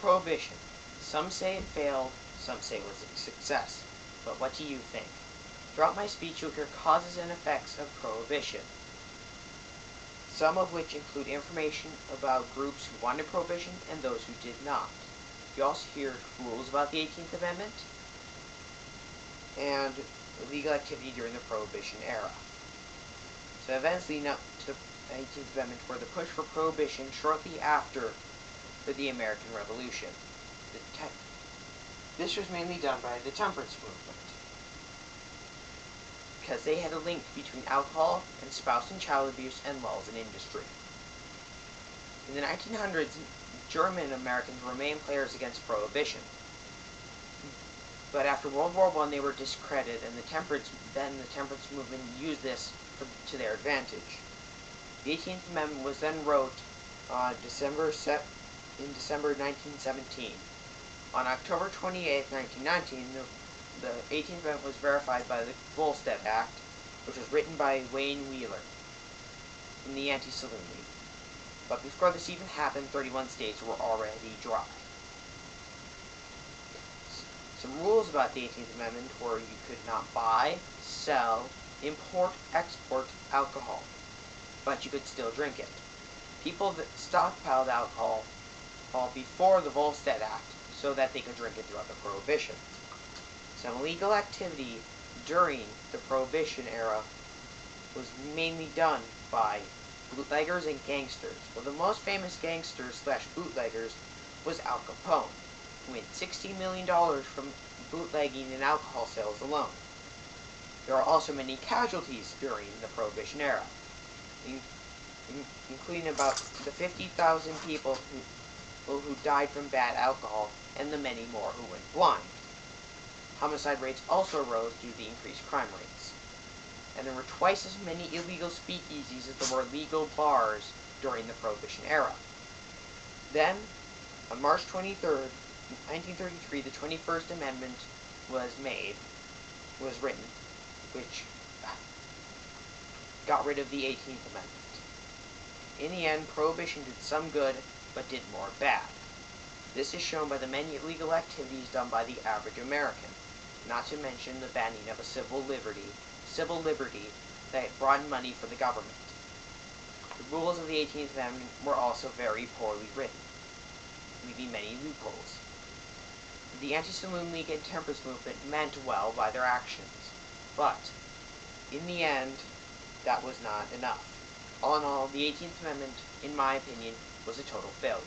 Prohibition. Some say it failed, some say it was a success. But what do you think? Throughout my speech, you'll hear causes and effects of prohibition, some of which include information about groups who wanted prohibition and those who did not. You also hear rules about the 18th Amendment and illegal activity during the Prohibition era. So events leading up to the 18th Amendment were the push for prohibition shortly after the American Revolution. This was mainly done by the temperance movement, because they had a link between alcohol and spouse and child abuse and lulls in industry. In the 1900s, German Americans were main players against prohibition. But after World War I, they were discredited, and the temperance movement used this to their advantage. The 18th Amendment was then wrote in December 1917. On October 28, 1919, the 18th Amendment was verified by the Volstead Act, which was written by Wayne Wheeler in the Anti-Saloon League. But before this even happened, 31 states were already dry. Some rules about the 18th Amendment were you could not buy, sell, import, export alcohol, but you could still drink it. People that stockpiled alcohol before the Volstead Act so that they could drink it throughout the Prohibition. Some illegal activity during the Prohibition era was mainly done by bootleggers and gangsters. Well, the most famous gangsters / bootleggers was Al Capone, who made $60 million from bootlegging and alcohol sales alone. There are also many casualties during the Prohibition era, including about the 50,000 people who died from bad alcohol and the many more who went blind. Homicide rates also rose due to the increased crime rates. And there were twice as many illegal speakeasies as there were legal bars during the Prohibition era. Then, on March 23rd, 1933, the 21st Amendment was written, which got rid of the 18th Amendment. In the end, Prohibition did some good, but did more bad. This is shown by the many illegal activities done by the average American, not to mention the banning of a civil liberty that brought money for the government. The rules of the 18th Amendment were also very poorly written, leaving many loopholes. The Anti-Saloon League and Temperance Movement meant well by their actions, but in the end, that was not enough. All in all, the 18th Amendment, in my opinion, was a total failure.